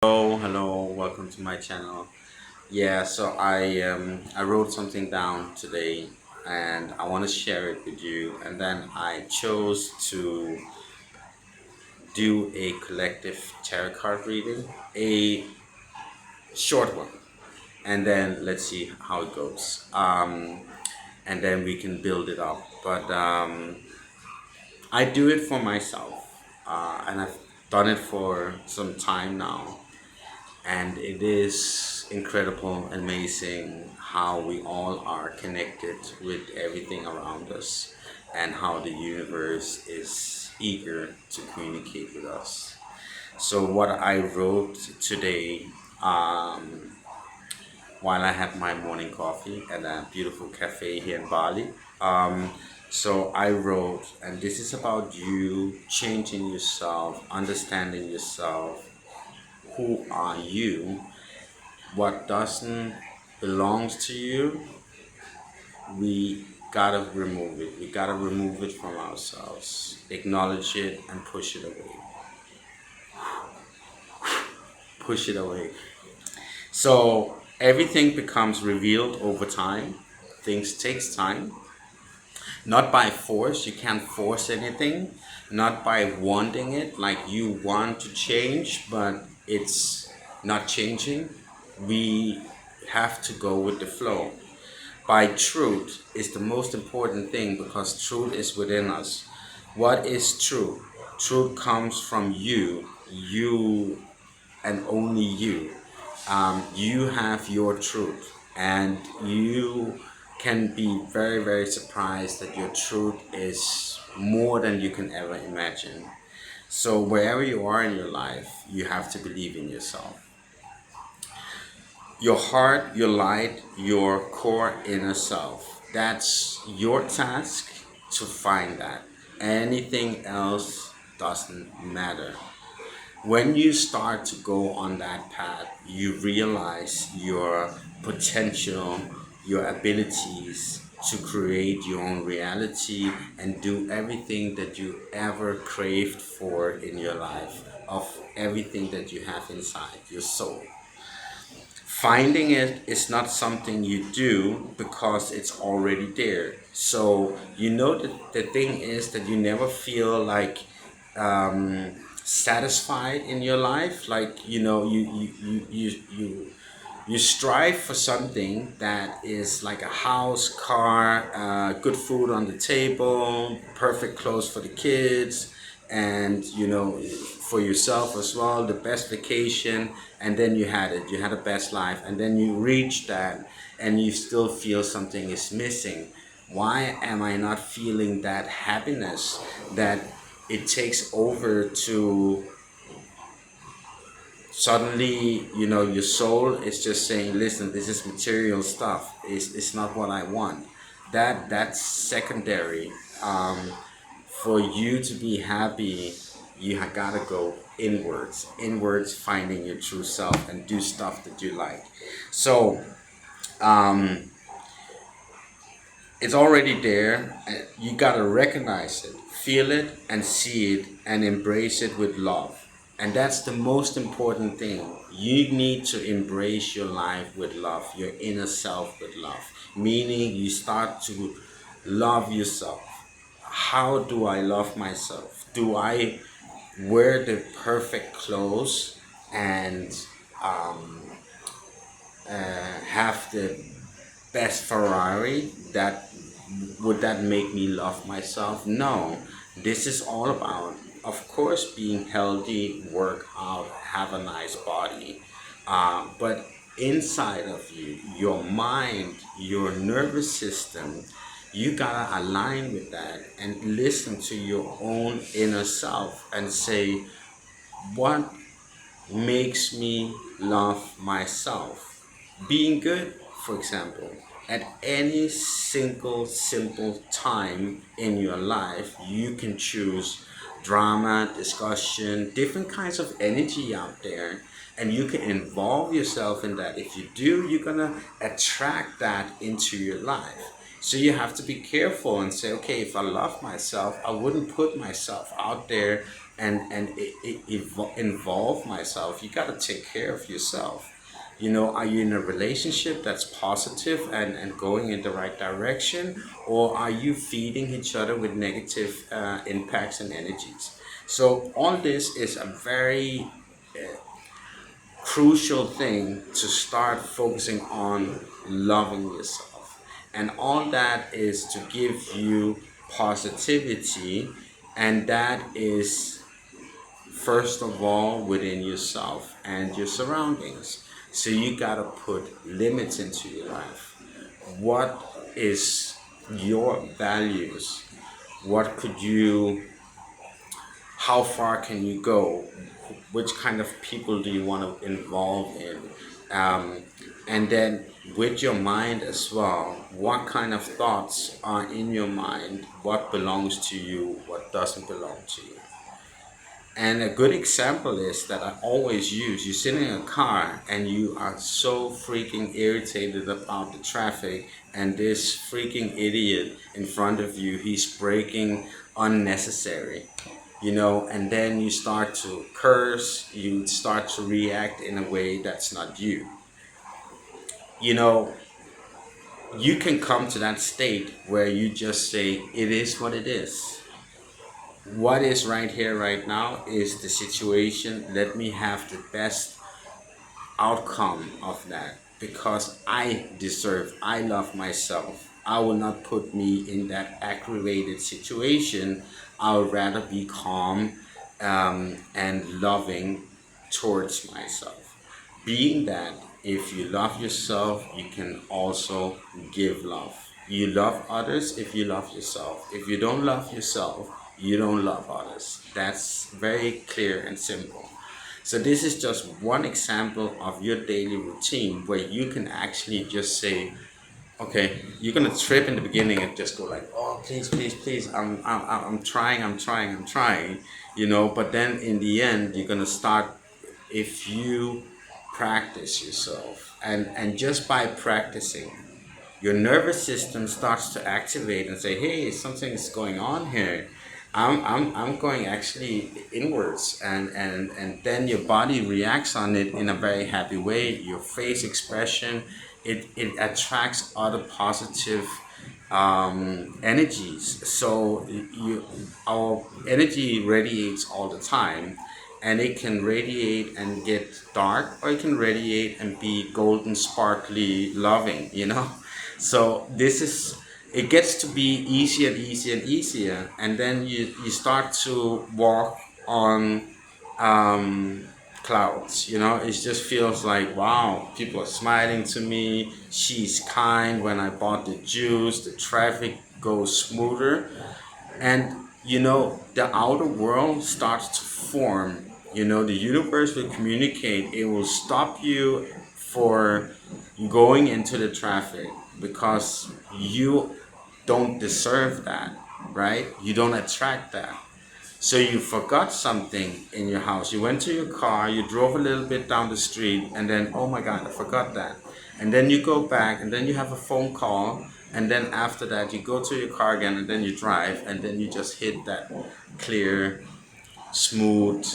Hello, welcome to my channel. Yeah, so I wrote something down today and I want to share it with you. And then I chose to do a collective tarot card reading, a short one, and then let's see how it goes. And then we can build it up. But I do it for myself, and I've done it for some time now. And it is incredible, amazing how we all are connected with everything around us and how the universe is eager to communicate with us. So, what I wrote today, um, while I had my morning coffee at a beautiful cafe here in Bali. So I wrote, and this is about you changing yourself, understanding yourself. Who are you? What doesn't belongs to you, we gotta remove it. We gotta remove it from ourselves. Acknowledge it and push it away. Push it away. So everything becomes revealed over time. Things takes time. Not by force. You can't force anything. Not by wanting it, like you want to change, but it's not changing. We have to go with the flow. By truth is the most important thing because truth is within us. What is truth? Truth comes from you and only you. You have your truth, and you can be very, very surprised that your truth is more than you can ever imagine. So, wherever you are in your life, you have to believe in yourself. Your heart, your light, your core inner self. That's your task to find that. Anything else doesn't matter. When you start to go on that path, you realize your potential, your abilities to create your own reality and do everything that you ever craved for in your life, of everything that you have inside your soul. Finding it is not something you do because it's already there. So you know that the thing is that you never feel like satisfied in your life. Like you strive for something that is like a house, car, good food on the table, perfect clothes for the kids, and for yourself as well, the best vacation. And then you had it, you had a best life, and then you reach that, and you still feel something is missing. Why am I not feeling that happiness that it takes over to suddenly your soul is just saying, listen, this is material stuff, it's not what I want. That's secondary. For you to be happy, gotta go inwards, finding your true self and do stuff that you like. So it's already there. You gotta recognize it, feel it, and see it, and embrace it with love. And that's the most important thing. You need to embrace your life with love, your inner self with love. Meaning, you start to love yourself. How do I love myself? Do I wear the perfect clothes and have the best Ferrari? That make me love myself? No. This is all about, of course, being healthy, work out, have a nice body. But inside of you, your mind, your nervous system, you gotta align with that and listen to your own inner self and say, what makes me love myself? Being good, for example. At any single simple time in your life, you can choose drama, discussion, different kinds of energy out there, and you can involve yourself in that. If you do, you're gonna attract that into your life. So you have to be careful and say, okay, if I love myself, I wouldn't put myself out there involve myself, you got to take care of yourself. Are you in a relationship that's positive and going in the right direction, or are you feeding each other with negative impacts and energies? So all this is a very crucial thing to start focusing on loving yourself. And all that is to give you positivity, and that is first of all within yourself and your surroundings. So you gotta put limits into your life. What is your values? What could you How far can you go? Which kind of people do you want to involve in? um, and then with your mind as well, what kind of thoughts are in your mind, what belongs to you, what doesn't belong to you. And a good example is that I always use: you're sitting in a car and you are so freaking irritated about the traffic, and this freaking idiot in front of you, he's braking unnecessary, and then you start to curse, you start to react in a way that's not you. You know, you can come to that state where you just say, it is what it is. What is right here, right now, is the situation. Let me have the best outcome of that, because I love myself. I will not put me in that aggravated situation. I would rather be calm and loving towards myself. Being that if you love yourself, you can also give love. You love others if you love yourself. If you don't love yourself, you don't love others. That's very clear and simple. So this is just one example of your daily routine where you can actually just say, okay, you're gonna trip in the beginning and just go like, oh, please, please, please, I'm trying, I'm trying, But then in the end, you're gonna start, if you practice yourself, and just by practicing, your nervous system starts to activate and say, hey, something's going on here. I'm going actually inwards, and then your body reacts on it in a very happy way. Your face expression, it attracts other positive energies. So our energy radiates all the time, and it can radiate and get dark, or it can radiate and be golden, sparkly, loving. So this is it gets to be easier and easier and easier, and then you start to walk on clouds. It just feels like, wow, people are smiling to me, she's kind. When I bought the juice, the traffic goes smoother, and the outer world starts to form. The universe will communicate. It will stop you for going into the traffic, because you don't deserve that, right? You don't attract that. So you forgot something in your house. You went to your car, you drove a little bit down the street, and then, oh my God, I forgot that. And then you go back, and then you have a phone call, and then after that, you go to your car again, and then you drive, and then you just hit that clear, smooth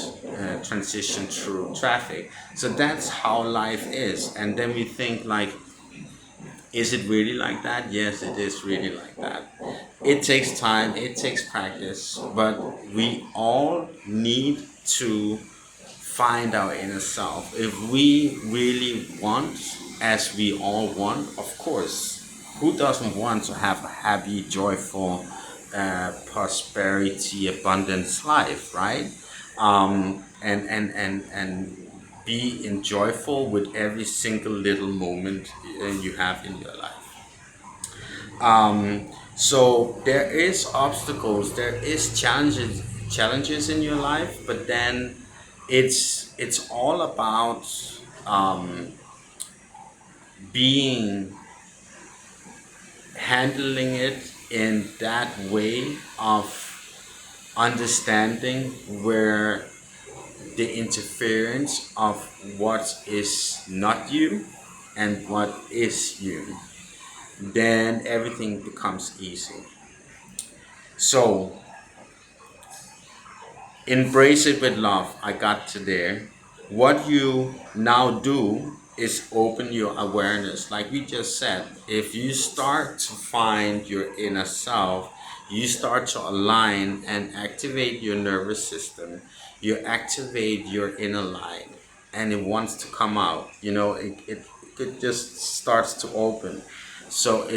transition through traffic. So that's how life is. And then we think like, is it really like that? Yes, it is really like that. It takes time, it takes practice, but we all need to find our inner self. If we really want, as we all want, of course, who doesn't want to have a happy, joyful, prosperity, abundance life, right? And be enjoyful with every single little moment you have in your life. So there is obstacles, there is challenges in your life, but then it's all about being handling it in that way of understanding where the interference of what is not you and what is you, then everything becomes easy. So Embrace it with love. I got to there. What you now do is open your awareness. Like we just said, if you start to find your inner self, you start to align and activate your nervous system, you activate your inner light, and it wants to come out. It just starts to open. So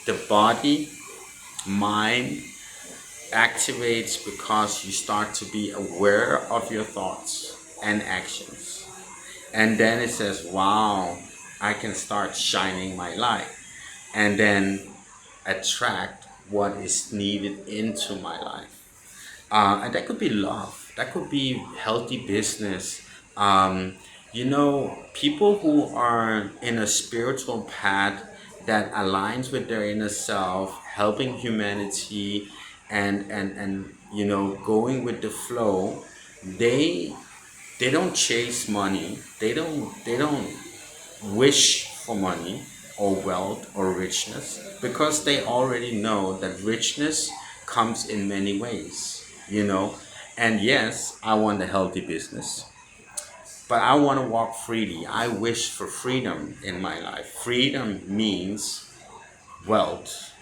the body, mind, activates because you start to be aware of your thoughts and actions. And then it says, wow, I can start shining my light. And then attract what is needed into my life. And that could be love, that could be healthy business. People who are in a spiritual path that aligns with their inner self, helping humanity, and going with the flow. They they don't chase money. They don't wish for money or wealth or richness, because they already know that richness comes in many ways. And yes, I want a healthy business, but I want to walk freely. I wish for freedom in my life. Freedom means wealth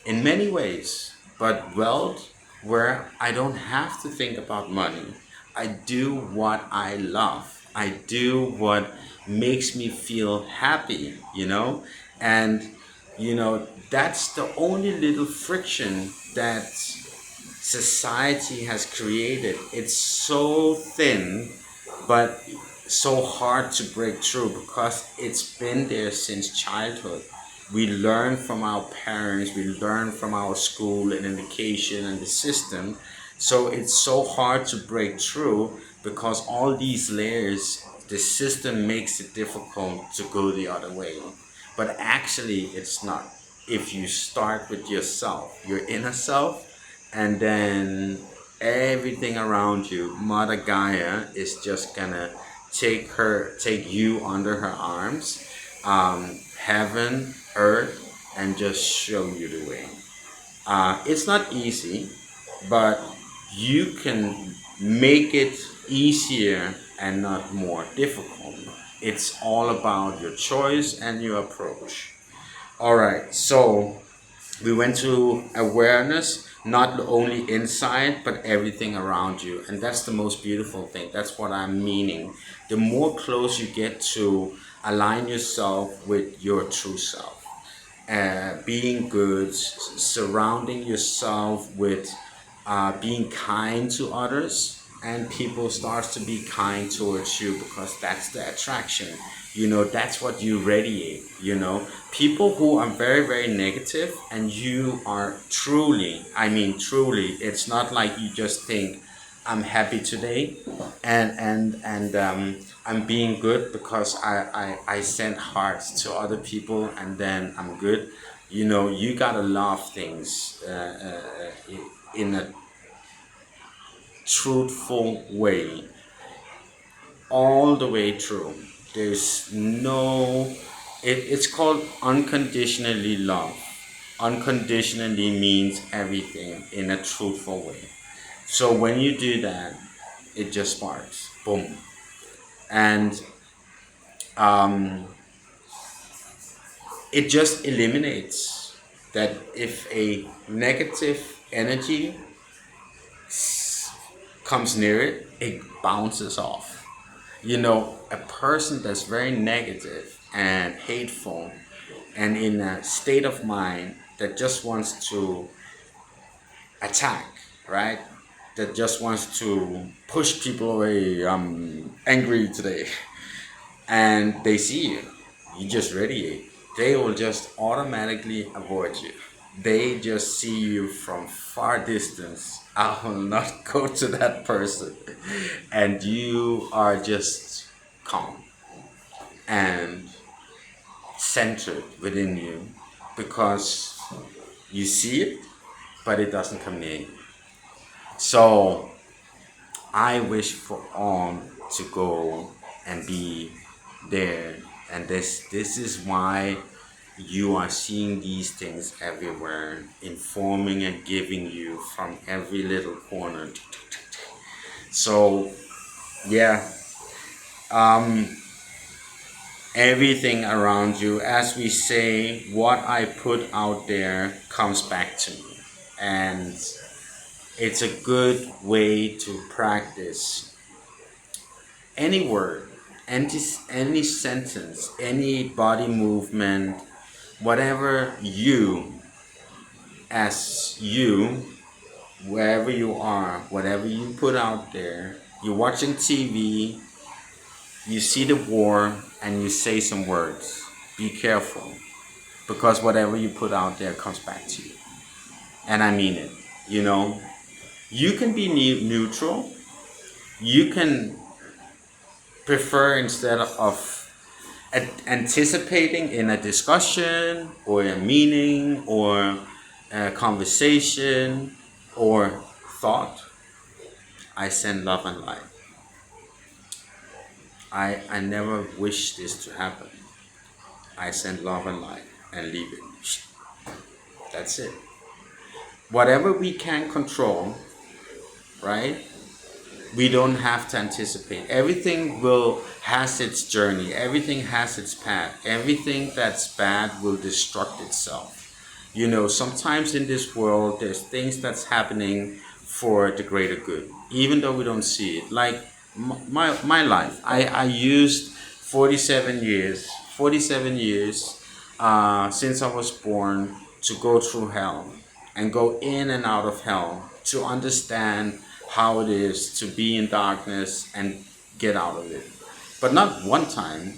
in many ways, but wealth where I don't have to think about money. I do what I love. I do what makes me feel happy. And that's the only little friction that society has created. It's so thin, but so hard to break through because it's been there since childhood. We learn from our parents, we learn from our school and education and the system. So it's so hard to break through because all these layers, the system makes it difficult to go the other way. But actually, it's not. If you start with yourself, your inner self, and then everything around you, Mother Gaia is just gonna take you under her arms, heaven, earth, and just show you the way. It's not easy, but you can make it easier and not more difficult. It's all about your choice and your approach. All right, so we went to awareness, not only inside but everything around you, and that's the most beautiful thing. That's what I'm meaning. The more close you get to align yourself with your true self, being good, surrounding yourself with being kind to others, and people starts to be kind towards you because that's the attraction. That's what you radiate. People who are very very negative, and you are truly, I mean truly, it's not like you just think I'm happy today, and I'm being good because I send hearts to other people and then I'm good. You gotta love things in a truthful way, all the way through. There's no, it's called unconditionally love. Unconditionally means everything in a truthful way. So when you do that, it just sparks, boom. And it just eliminates that if a negative energy comes near it, it bounces off. A person that's very negative and hateful and in a state of mind that just wants to attack, right? That just wants to push people away. I'm angry today. And they see you, you just radiate. They will just automatically avoid you. They just see you from far distance. I will not go to that person. And you are just calm and centered within you because you see it, but it doesn't come near you. So I wish for all to go and be there, and this is why you are seeing these things everywhere, informing and giving you from every little corner. So yeah, um, everything around you, as we say, what I put out there comes back to me, and it's a good way to practice any word, any sentence, any body movement, whatever you, as you, wherever you are, whatever you put out there, you're watching TV, you see the war, and you say some words. Be careful, because whatever you put out there comes back to you. And I mean it. You know, you can be neutral. You can prefer, instead of anticipating in a discussion or a meaning or a conversation or thought, I send love and light. I never wish this to happen. I send love and light and leave it. That's it. Whatever we can control, right? We don't have to anticipate. Everything will has its journey. Everything has its path. Everything that's bad will destruct itself. You know, sometimes in this world, there's things that's happening for the greater good, even though we don't see it. Like my life, I used 47 years since I was born to go through hell and go in and out of hell to understand how it is to be in darkness and get out of it. But not one time,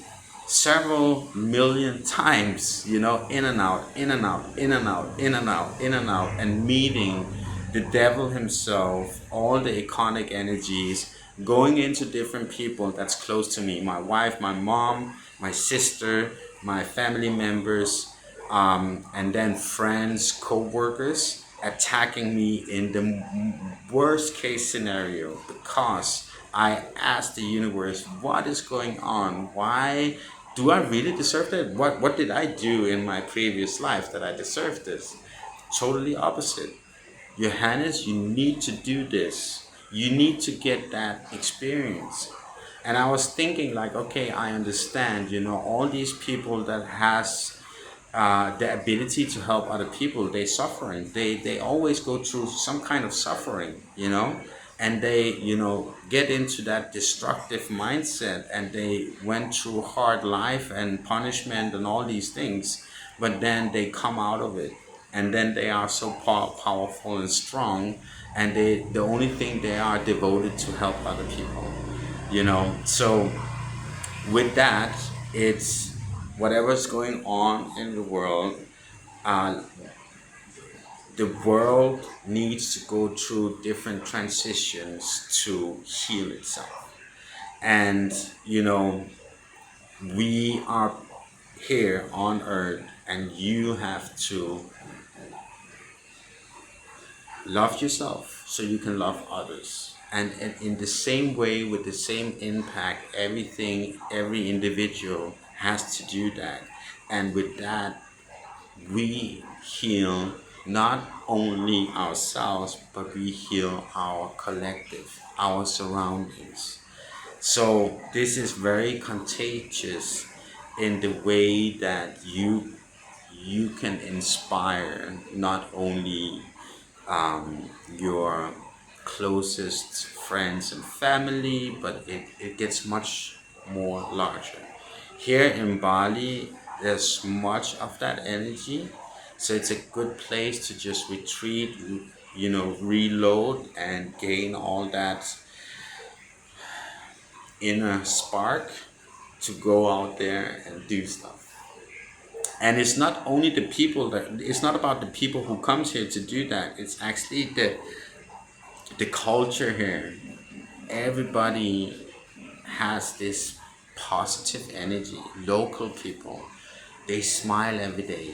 several million times, you know, in and out, in and out, in and out, in and out, in and out, and meeting the devil himself, all the iconic energies, going into different people that's close to me, my wife, my mom, my sister, my family members, and then friends, co-workers attacking me in the worst case scenario, because I asked the universe, what is going on? Why do I really deserve that? What did I do in my previous life that I deserve this? Totally opposite. Johannes, you need to do this. You need to get that experience. And I was thinking like, okay, I understand, you know, all these people that has the ability to help other people, they suffering, they always go through some kind of suffering, you know, and they, you know, get into that destructive mindset, and they went through hard life and punishment and all these things, but then they come out of it, and then they are so powerful and strong, and the only thing they are devoted to help other people, you know. So with that, it's whatever's going on in the world, uh, the world needs to go through different transitions to heal itself. And, you know, we are here on earth, and you have to love yourself so you can love others. And in the same way, with the same impact, every individual has to do that. And with that, we heal not only ourselves, but we heal our collective, our surroundings. So this is very contagious in the way that you can inspire not only your closest friends and family, but it gets much more larger. Here in Bali, there's much of that energy, so it's a good place to just retreat, you know, reload and gain all that inner spark to go out there and do stuff. And it's not only the people that, it's not about the people who comes here to do that, it's actually the culture here. Everybody has this positive energy. Local people, they smile every day.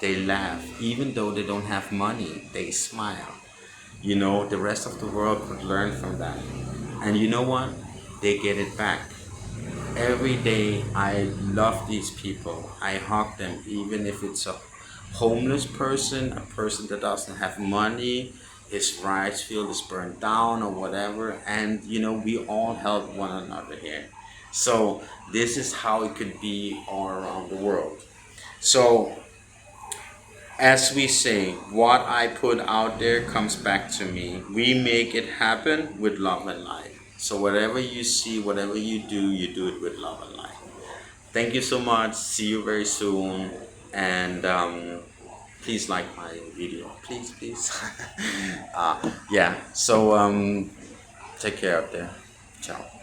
They laugh, even though they don't have money. They smile. You know, the rest of the world could learn from that. And you know what? They get it back. Every day I love these people. I hug them, even if it's a homeless person, a person that doesn't have money. his rice field is burned down or whatever, and we all help one another here. So this is how it could be all around the world. So as we say, what I put out there comes back to me. We make it happen with love and light. So whatever you see, whatever you do it with love and light. Thank you so much. See you very soon. And please like my video. Please, please. Yeah. So take care out there. Ciao.